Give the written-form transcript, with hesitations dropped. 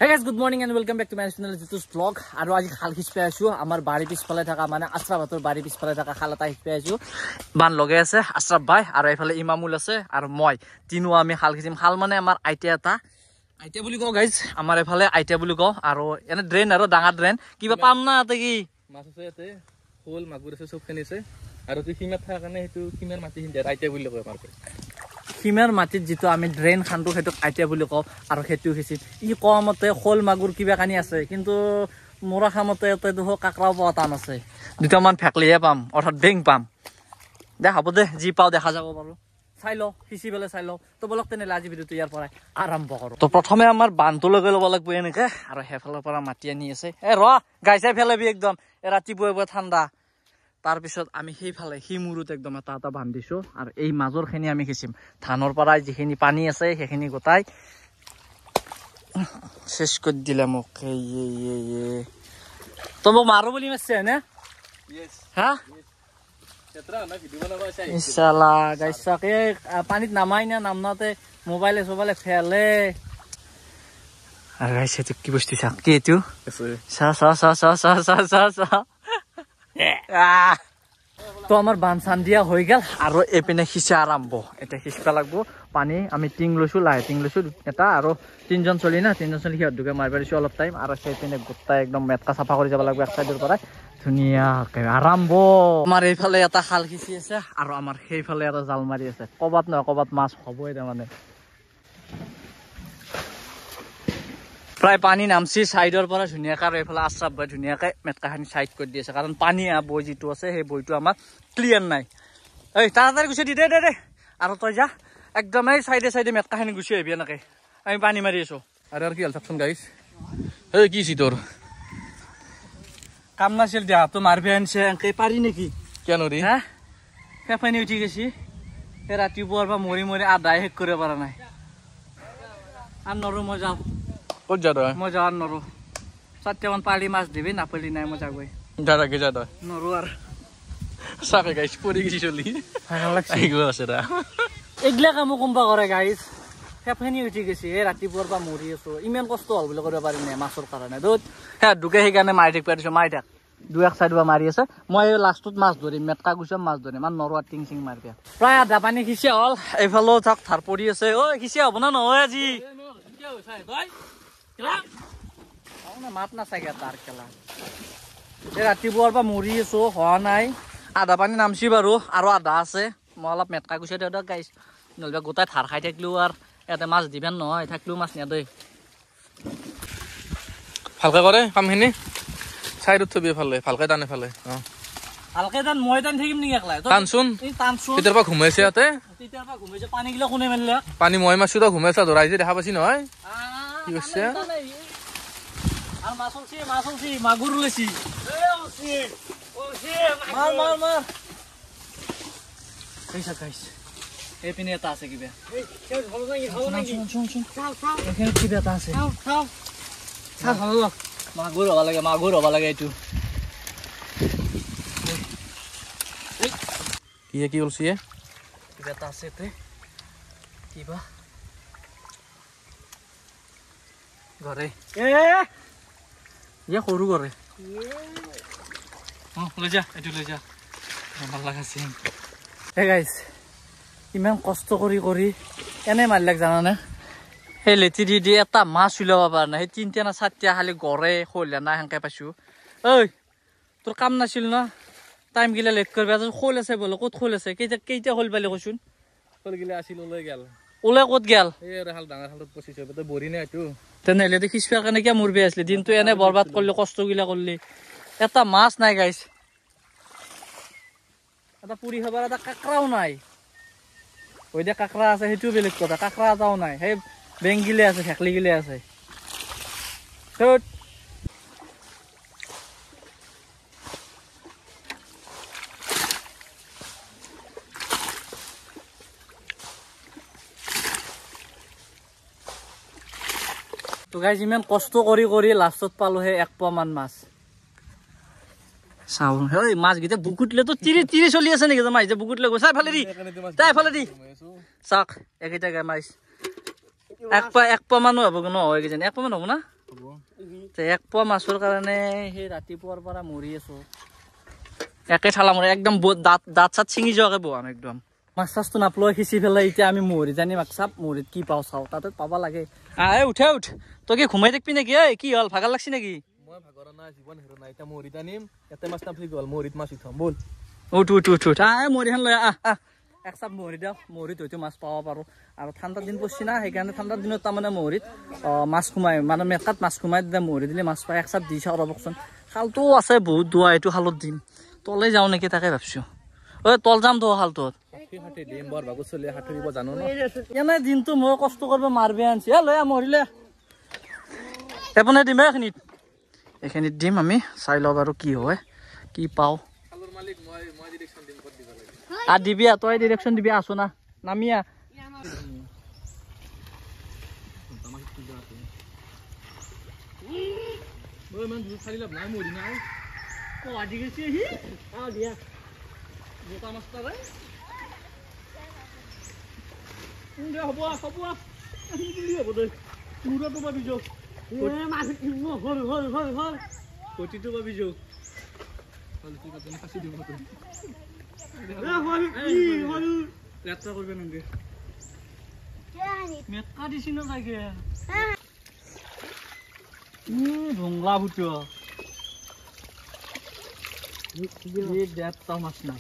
Hey guys, good morning and welcome back to my channel Jitu's vlog. আৰু আজি খাল খিচপে আছো আমাৰ বাড়ি পিছফালে থাকা মানে আশ্ৰাফাতৰ বাড়ি পিছফালে থাকা খালতা খিচপে আছো বান লগে আছে আশ্ৰাফ ভাই আৰু এফালে ইমামুল আছে আৰু মই তিনু আমি খাল খিচিম খাল মানে আমাৰ আইতা এটা আইতা বুলি কও গাইজ আমাৰ এফালে আইতা বুলি কও আৰু এনে ড্ৰেন আৰু ডাঙৰ ড্ৰেন কিবা পাম না আতে কি মাছ আছে এতে হোল মাগুৰ আছে সব খানিছে আৰু কি কিমাত থাকা কাৰণে হেতু কিমাৰ মাটি হিন্দে আইতা বুলি কয় আমাৰ কিমাৰ মাটিত যেটো আমি ড্ৰেন খান্ডু হেতু আইতা বুলি কও আৰু হেতু খিচি ই কমতে হোল মাগুৰ কিবা কানি আছে কিন্তু মোৰা খামতে এতে দুহ কাকৰাও পাতান আছে দুটামান ফেকলিহে পাম অৰ্থাৎ বেং পাম দেখাব দে জি পাও দেখা যাব বাৰু চাই ল খিচি বেলে চাই ল তো বলক তেনে আজি ভিডিওটো ইয়াৰ পৰা আৰম্ভ কৰো তো প্ৰথমে আমাৰ বানটো লগে লব লাগব এনেকে আৰু হেফালৰ পৰা মাটি আনি আছে এ ৰ গাইছাই ফেলেবি একদম এ ৰাতিপুৱা ঠাণ্ডা তাৰ পিছত আমি সেইফালে হিমুৰুত একদম এটা এটা বান্ধিছো আৰু এই মাজৰ খিনি আমি খিচিম ধানৰ পৰা যিখিনি পানী আছে সেইখিনি গোটাই শেষ কৰি দিলে মোক তো মোক মাৰো বুলি মাছে নে ইয়েস হা এতৰা না ভিডিও বনাবা চাই ইনশাআল্লাহ গাইছাকে পানীত নামাই না নামনাতে মোবাইলে সবালে ফেলে আৰু গাইছে তো কি বস্তু চাক কি এটো সা সা সা সা সা সা সা সা তো আমার বান চান দিয়া হৈ গেল আৰু এপিনে খিচা আৰম্ভ এটা খিচপা লাগব পানী আমি টিং লৈছো লাই টিং লৈছো এটা আৰু তিনজন চলি না তিনজন চলি হিয়াত দুকে মাৰ পাৰিছো অলপ টাইম আৰু সেইপিনে গোটাই একদম মেটকা সাফা কৰি যাব লাগব এক সাইডৰ পৰা ধুনীয়াকে আৰম্ভ আমাৰ এইফালে এটা খাল খিচি আছে আৰু আমাৰ সেইফালে এটা জাল মাৰি আছে কবাত নহয় কবাত মাছ হবই মানে প্ৰায় পানী নামছি সাইডৰ পৰা ধুনীয়াকৈ আৰু এইফালে আশ্ৰাফ ভাই ধুনীয়াকৈ মেটকাখানি সাইড কৰি দি আছে কাৰণ পানী বৈ যিটো আছে সেই বৈটো আমাৰ ক্লিয়াৰ নাই এই তাড়াতাড়ি গুছি দি দে আৰু তই যা একদম এই সাইডে সাইডে মেটকাখানি গুছি আহিবি এনেকৈ আমি পানী মাৰি আছো আৰু কি হাল চাকচোন গাইস এই কি সি তোৰ কাম নাছিল দিয়া তো মাৰবি আনছে এনেকৈ পাৰি নেকি কেন ৰি হা পেপানি উঠি গৈছি সেই ৰাতিপুৱাৰ পৰা মৰি মৰি আদায় শেষ কৰিব পৰা নাই আৰু নৰো মই যাওঁ ক'ত যা তই মই যাওঁ নৰো 4টামান পালি মাছ দিবি নাপালি নাই মই যাগৈ যা তই নৰো আৰু সাকে গাইস পৰি গিছি চলি ভাল লাগছে এইগুলো আছে ৰা এগলা কাম কোনবা কৰে গাইস পেপানি উঠি গৈছি এই ৰাতিপুৱাৰ পৰা মৰি আছো ইমান কষ্ট হল বুলি কৰিব পাৰি নাই মাছৰ কাৰণে দুত হে দুকে সেইকাৰণে মাৰি থাক পাৰিছো মাৰি থাক দুই এক সাইড মাৰি আছে মই লাষ্টত মাছ ধৰিম মেটকা গুছাম মাছ ধৰিম আৰু নৰোৱা টিং চিং মাৰি দিয়া প্ৰায় আধা পানী খিচিয়া হল এইফালেও থাক থাৰ পৰি আছে ঐ খিচিয়া হ'ব না নহয় আজি মাত নাচাগে তাৰ খেলা এই ৰাতিপুৱাৰ পৰা মৰি আছো হোৱা নাই আধা পানী নামছি বাৰু আৰু আধা আছে মই অলপ মেটকা গুচাই দিওঁ দিয়ক গাইছ নহ'লে গোটাই ধাৰ খাই থাকিলেও আৰু ইয়াতে মাছ দিবেন নহয় থাকিলেও মাছ নেদেই ভালকে কৰে কামখিনি সাইডত থবি ফালে ভালকে টানে ফালে ভালকে টান মই টান থাকিম নেকি একলাই টানচোন টানচোন তেতিয়াৰ পৰা ঘুমাইছে ইয়াতে তেতিয়াৰ পৰা ঘুমাইছে পানী গিলা কোনে মেলিলে পানী মই মাছো তই ঘুমাইছা ধৰাই যে দেখা পাইছি নহয় কি হৈছে আর মাছ হলছি মাগুর লেছি মার এইসা গাইস এই পিনে এটা আছে কিবা এখানে কিবা এটা আছে মাগুর হবা লাগে এইটো কি হলছি কিবা এটা আছে তে কিবা ঘরে ইয়ে সৰু কৰে লৈ যা এইটো লৈ যা ভাল লাগাছে হে গাইছ ইমান কষ্ট কৰি এনে মাৰিলাক জানানে সেই লেটি দি এটা মাছ উলিয়াব পৰা নাই সেই 3টা না 4টা খালি গড়ে খলিয়া না সেনেকৈ পাইছোঁ ঐ তোৰ কাম নাছিল ন টাইম গিলা লেট কৰিবা খোল আছে বোলে ক'ত খোল আছে কেইটা খোল পালি কচোন খোল গিলা আছিল ওলাই গেল ওলাই ক'ত গেল এই হাল ডাঙৰ হালত পচিছে তই বৰি নাই এইটো তেনেহ'লে খিচপাৰ কাৰণে কিয় মৰবি আছিলি দিনটো এনে বৰবাদ কৰিলি কষ্টগিলা কৰিলি এটা মাছ নাই গাইছ এটা পুৰি খাবাৰ এটা কাকৰাও নাই ওই দে কাকৰা আছে সেইটোও বেলেগ কথা কাকৰা এটাও নাই সেই বেংগিলে আছে ফেকলি গিলে আছে তো গাইজ ইমান কষ্ট কৰি লাষ্টত পালো হে 1 পোৱা মান মাছ চাউল হেই মাছ গিতে বুকুটলে তো তিৰি চলি আছে নেকি মাছ যে বুকুটলে গৈ চাই ফালে দি তাই ফালে দি চাক একেটা গায় মাছ এক পা মান হ'ব ন হয় কিজানি 1 পা মান হ'ব না এক পোৱা মাছৰ কাৰণে সেই ৰাতিপুৱাৰ পৰা মৰি আছো একে ঠালা মৰে একদম দাঁত চাত ছিঙি যোৱাকে বহাম একদম মাছ চাছটো নাপলৈ সিঁচি পেলাই এতিয়া আমি মৰি জানি মাক চাপ মৰিত কি পাওঁ চাওঁ তাতে পাবা লাগে উঠে উঠ তই কি ঘুমাই থাকিবি নেকি এই কি হ'ল ভাগৰ লাগছি নেকি মই ভাগৰ নাই জীৱন হেৰো নাই এতিয়া মৰিত আনিম ইয়াতে মাছ নাপলি গ'ল মৰিত মাছ উঠাম বল উঠ উঠ উঠ উঠ মৰিখন লৈ এক চাপ মৰি দিয়ক মৰিত হয়তো মাছ পাব পাৰোঁ আৰু ঠাণ্ডাৰ দিন পৰিছে না সেইকাৰণে ঠাণ্ডাৰ দিনত তাৰমানে মৰিত মাছ সোমাই মানে মেকাত মাছ সোমাই দিলে মৰি দিলে মাছ পায় এক চাপ দি চাওঁ ৰ'বকচোন খালটো আছে বহুত দোৱা এইটো খালত দিম তলে যাওঁ নেকি তাকে ভাবিছোঁ ঐ তল যাম তো খালটোত দিম বৰ ভাগৰ চলি সাঁতুৰিব জানো ন এনে দিনটো মই কষ্ট কৰিব মাৰবি আনছি লৈ মৰিলে এপনে দিম এইখিনিত দিম আমি চাই লওঁ বাৰু কি হয় কি পাওঁ দিবি তই ডিৰেকশ্যন দিবি আছো না নামিয়া কটিটো পাবি যোগ যাত্ৰা করবে নাকি মেকা দিছি না তাকে ভংলা ভুটো দেড়টা মাছ না